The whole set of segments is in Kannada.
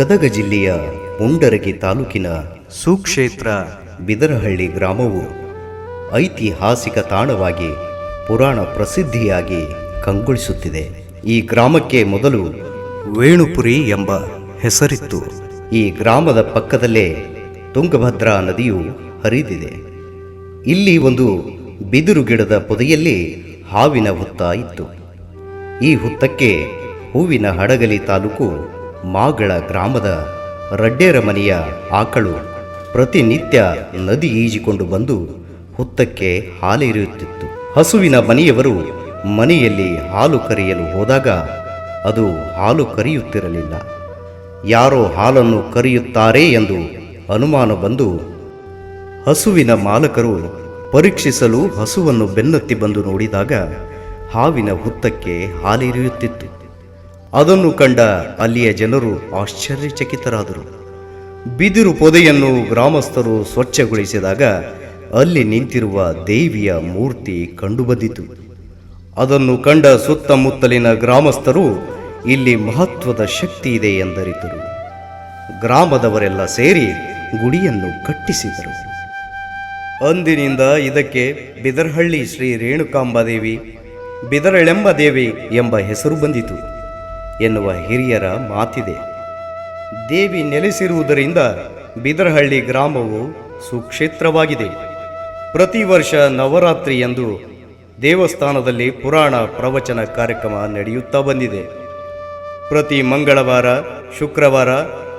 ಗದಗ ಜಿಲ್ಲೆಯ ಮುಂಡರಗಿ ತಾಲೂಕಿನ ಸುಕ್ಷೇತ್ರ ಬಿದರಹಳ್ಳಿ ಗ್ರಾಮವು ಐತಿಹಾಸಿಕ ತಾಣವಾಗಿ ಪುರಾಣ ಪ್ರಸಿದ್ಧಿಯಾಗಿ ಕಂಗೊಳಿಸುತ್ತಿದೆ. ಈ ಗ್ರಾಮಕ್ಕೆ ಮೊದಲು ವೇಣುಪುರಿ ಎಂಬ ಹೆಸರಿತ್ತು. ಈ ಗ್ರಾಮದ ಪಕ್ಕದಲ್ಲೇ ತುಂಗಭದ್ರಾ ನದಿಯು ಹರಿದಿದೆ. ಇಲ್ಲಿ ಒಂದು ಬಿದಿರು ಗಿಡದ ಪೊದೆಯಲ್ಲಿ ಹಾವಿನ ಹುತ್ತ ಇತ್ತು. ಈ ಹುತ್ತಕ್ಕೆ ಹೂವಿನ ಹಡಗಲಿ ತಾಲೂಕು ಮಾಗಳ ಗ್ರಾಮದ ರಡ್ಡೇರ ಮನೆಯ ಆಕಳು ಪ್ರತಿನಿತ್ಯ ನದಿ ಈಜಿಕೊಂಡು ಬಂದು ಹುತ್ತಕ್ಕೆ ಹಾಲೆರೆಯುತ್ತಿತ್ತು. ಹಸುವಿನ ಮನೆಯವರು ಮನೆಯಲ್ಲಿ ಹಾಲು ಕರೆಯಲು ಹೋದಾಗ ಅದು ಹಾಲು ಕರೆಯುತ್ತಿರಲಿಲ್ಲ. ಯಾರೋ ಹಾಲನ್ನು ಕರೆಯುತ್ತಾರೆ ಎಂದು ಅನುಮಾನ ಬಂದು ಹಸುವಿನ ಮಾಲಕರು ಪರೀಕ್ಷಿಸಲು ಹಸುವನ್ನು ಬೆನ್ನತ್ತಿ ಬಂದು ನೋಡಿದಾಗ ಹಾವಿನ ಹುತ್ತಕ್ಕೆ ಹಾಲೆರೆಯುತ್ತಿತ್ತು. ಅದನ್ನು ಕಂಡ ಅಲ್ಲಿಯ ಜನರು ಆಶ್ಚರ್ಯಚಕಿತರಾದರು. ಬಿದಿರು ಪೊದೆಯನ್ನು ಗ್ರಾಮಸ್ಥರು ಸ್ವಚ್ಛಗೊಳಿಸಿದಾಗ ಅಲ್ಲಿ ನಿಂತಿರುವ ದೇವಿಯ ಮೂರ್ತಿ ಕಂಡುಬಂದಿತು. ಅದನ್ನು ಕಂಡ ಸುತ್ತಮುತ್ತಲಿನ ಗ್ರಾಮಸ್ಥರು ಇಲ್ಲಿ ಮಹತ್ವದ ಶಕ್ತಿ ಇದೆ ಎಂದರಿತರು. ಗ್ರಾಮದವರೆಲ್ಲ ಸೇರಿ ಗುಡಿಯನ್ನು ಕಟ್ಟಿಸಿದರು. ಅಂದಿನಿಂದ ಇದಕ್ಕೆ ಬಿದರಹಳ್ಳಿ ಶ್ರೀ ರೇಣುಕಾಂಬಾದೇವಿ, ಬಿದರಳೆಂಬ ದೇವಿ ಎಂಬ ಹೆಸರು ಬಂದಿತು ಎನ್ನುವ ಹಿರಿಯರ ಮಾತಿದೆ. ದೇವಿ ನೆಲೆಸಿರುವುದರಿಂದ ಬಿದರಹಳ್ಳಿ ಗ್ರಾಮವು ಸುಕ್ಷೇತ್ರವಾಗಿದೆ. ಪ್ರತಿ ವರ್ಷ ನವರಾತ್ರಿಯಂದು ದೇವಸ್ಥಾನದಲ್ಲಿ ಪುರಾಣ ಪ್ರವಚನ ಕಾರ್ಯಕ್ರಮ ನಡೆಯುತ್ತಾ ಬಂದಿದೆ. ಪ್ರತಿ ಮಂಗಳವಾರ, ಶುಕ್ರವಾರ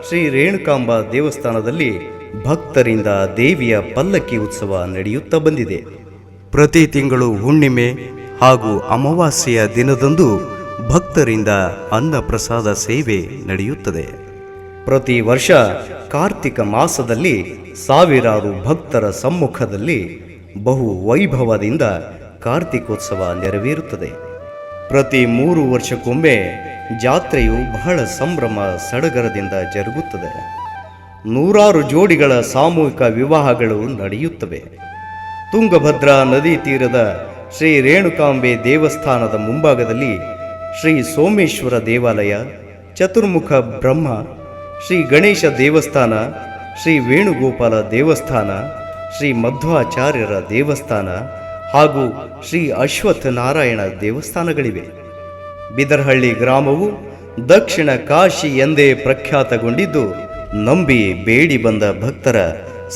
ಶ್ರೀ ರೇಣುಕಾಂಬ ದೇವಸ್ಥಾನದಲ್ಲಿ ಭಕ್ತರಿಂದ ದೇವಿಯ ಪಲ್ಲಕ್ಕಿ ಉತ್ಸವ ನಡೆಯುತ್ತಾ ಬಂದಿದೆ. ಪ್ರತಿ ತಿಂಗಳು ಹುಣ್ಣಿಮೆ ಹಾಗೂ ಅಮಾವಾಸ್ಯೆಯ ದಿನದಂದು ಭಕ್ತರಿಂದ ಅನ್ನ ಪ್ರಸಾದ ಸೇವೆ ನಡೆಯುತ್ತದೆ. ಪ್ರತಿ ವರ್ಷ ಕಾರ್ತಿಕ ಮಾಸದಲ್ಲಿ ಸಾವಿರಾರು ಭಕ್ತರ ಸಮ್ಮುಖದಲ್ಲಿ ಬಹು ವೈಭವದಿಂದ ಕಾರ್ತಿಕೋತ್ಸವ ನೆರವೇರುತ್ತದೆ. ಪ್ರತಿ 3 ವರ್ಷಕ್ಕೊಮ್ಮೆ ಜಾತ್ರೆಯು ಬಹಳ ಸಂಭ್ರಮ ಸಡಗರದಿಂದ ಜರುಗುತ್ತದೆ. ನೂರಾರು ಜೋಡಿಗಳ ಸಾಮೂಹಿಕ ವಿವಾಹಗಳು ನಡೆಯುತ್ತವೆ. ತುಂಗಭದ್ರಾ ನದಿ ತೀರದ ಶ್ರೀ ರೇಣುಕಾಂಬೆ ದೇವಸ್ಥಾನದ ಮುಂಭಾಗದಲ್ಲಿ ಶ್ರೀ ಸೋಮೇಶ್ವರ ದೇವಾಲಯ, ಚತುರ್ಮುಖ ಬ್ರಹ್ಮ, ಶ್ರೀ ಗಣೇಶ ದೇವಸ್ಥಾನ, ಶ್ರೀ ವೇಣುಗೋಪಾಲ ದೇವಸ್ಥಾನ, ಶ್ರೀ ಮಧ್ವಾಚಾರ್ಯರ ದೇವಸ್ಥಾನ ಹಾಗೂ ಶ್ರೀ ಅಶ್ವತ್ಥ ನಾರಾಯಣ ದೇವಸ್ಥಾನಗಳಿವೆ. ಬಿದರಹಳ್ಳಿ ಗ್ರಾಮವು ದಕ್ಷಿಣ ಕಾಶಿ ಎಂದೇ ಪ್ರಖ್ಯಾತಗೊಂಡಿದ್ದು, ನಂಬಿ ಬೇಡಿ ಬಂದ ಭಕ್ತರ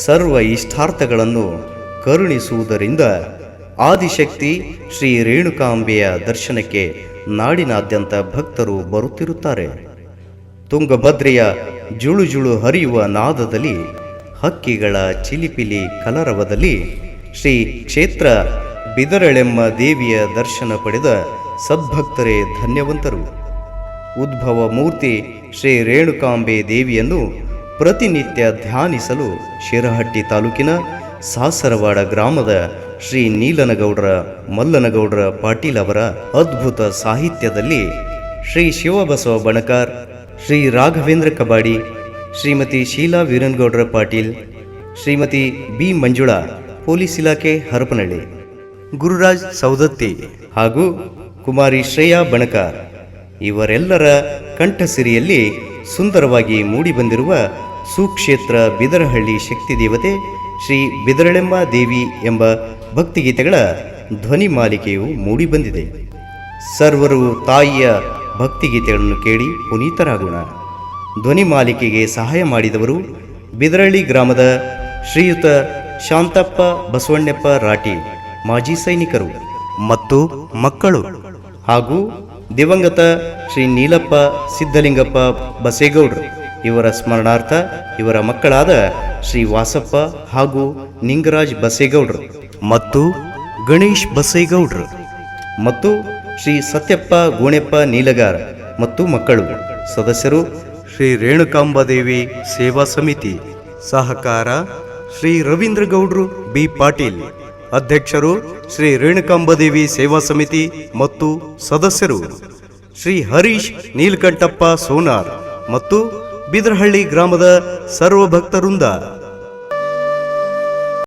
ಸರ್ವ ಇಷ್ಟಾರ್ಥಗಳನ್ನು ಕರುಣಿಸುವುದರಿಂದ ಆದಿಶಕ್ತಿ ಶ್ರೀ ರೇಣುಕಾಂಬೆಯ ದರ್ಶನಕ್ಕೆ ನಾಡಿನಾದ್ಯಂತ ಭಕ್ತರು ಬರುತ್ತಿರುತ್ತಾರೆ. ತುಂಗಭದ್ರೆಯ ಜುಳುಜುಳು ಹರಿಯುವ ನಾದದಲ್ಲಿ, ಹಕ್ಕಿಗಳ ಚಿಲಿಪಿಲಿ ಕಲರವದಲ್ಲಿ ಶ್ರೀ ಕ್ಷೇತ್ರ ಬಿದರಳೆಮ್ಮ ದೇವಿಯ ದರ್ಶನ ಪಡೆದ ಸದ್ಭಕ್ತರೇ ಧನ್ಯವಂತರು. ಉದ್ಭವ ಮೂರ್ತಿ ಶ್ರೀ ರೇಣುಕಾಂಬೆ ದೇವಿಯನ್ನು ಪ್ರತಿನಿತ್ಯ ಧ್ಯಾನಿಸಲು ಶಿರಹಟ್ಟಿ ತಾಲೂಕಿನ ಸಾಸರವಾಡ ಗ್ರಾಮದ ಶ್ರೀ ನೀಲನಗೌಡರ ಮಲ್ಲನಗೌಡರ ಪಾಟೀಲ್ ಅವರ ಅದ್ಭುತ ಸಾಹಿತ್ಯದಲ್ಲಿ ಶ್ರೀ ಶಿವಬಸವ ಬಣಕಾರ್, ಶ್ರೀ ರಾಘವೇಂದ್ರ ಕಬಾಡಿ, ಶ್ರೀಮತಿ ಶೀಲಾ ವೀರನ್ಗೌಡರ ಪಾಟೀಲ್, ಶ್ರೀಮತಿ ಬಿ ಮಂಜುಳಾ, ಪೊಲೀಸ್ ಇಲಾಖೆ ಹರಪನಹಳ್ಳಿ, ಗುರುರಾಜ್ ಸೌದತ್ತಿ ಹಾಗೂ ಕುಮಾರಿ ಶ್ರೇಯಾ ಬಣಕಾರ್ ಇವರೆಲ್ಲರ ಕಂಠಸಿರಿಯಲ್ಲಿ ಸುಂದರವಾಗಿ ಮೂಡಿಬಂದಿರುವ ಸುಕ್ಷೇತ್ರ ಬಿದರಹಳ್ಳಿ ಶಕ್ತಿ ದೇವತೆ ಶ್ರೀ ಬಿದರಳೆಮ್ಮ ದೇವಿ ಎಂಬ ಭಕ್ತಿಗೀತೆಗಳ ಧ್ವನಿ ಮಾಲಿಕೆಯು ಮೂಡಿಬಂದಿದೆ. ಸರ್ವರು ತಾಯಿಯ ಭಕ್ತಿಗೀತೆಗಳನ್ನು ಕೇಳಿ ಪುನೀತರಾಗೋಣ. ಧ್ವನಿ ಮಾಲಿಕೆಗೆ ಸಹಾಯ ಮಾಡಿದವರು ಬಿದರಹಳ್ಳಿ ಗ್ರಾಮದ ಶ್ರೀಯುತ ಶಾಂತಪ್ಪ ಬಸವಣ್ಣಪ್ಪ ರಾಟಿ, ಮಾಜಿ ಸೈನಿಕರು ಮತ್ತು ಮಕ್ಕಳು, ಹಾಗೂ ದಿವಂಗತ ಶ್ರೀ ನೀಲಪ್ಪ ಸಿದ್ದಲಿಂಗಪ್ಪ ಬಸೇಗೌಡ್ರು ಇವರ ಸ್ಮರಣಾರ್ಥ ಇವರ ಮಕ್ಕಳಾದ ಶ್ರೀ ವಾಸಪ್ಪ ಹಾಗೂ ನಿಂಗರಾಜ್ ಬಸೇಗೌಡ್ರು ಮತ್ತು ಗಣೇಶ್ ಬಸೇಗೌಡ್ರು ಮತ್ತು ಶ್ರೀ ಸತ್ಯಪ್ಪ ಗೋಣೆಪ್ಪ ನೀಲಗಾರ್ ಮತ್ತು ಮಕ್ಕಳು. ಸದಸ್ಯರು ಶ್ರೀ ರೇಣುಕಾಂಬಾದೇವಿ ಸೇವಾ ಸಮಿತಿ. ಸಹಕಾರ ಶ್ರೀ ರವೀಂದ್ರ ಗೌಡ್ರು ಬಿ ಪಾಟೀಲ್. ಅಧ್ಯಕ್ಷರು ಶ್ರೀ ರೇಣುಕಾಂಬಾದೇವಿ ಸೇವಾ ಸಮಿತಿ ಮತ್ತು ಸದಸ್ಯರು ಶ್ರೀ ಹರೀಶ್ ನೀಲಕಂಠಪ್ಪ ಸೋನಾರ್ ಮತ್ತು ಬಿದರಹಳ್ಳಿ ಗ್ರಾಮದ ಸರ್ವ ಭಕ್ತವೃಂದ.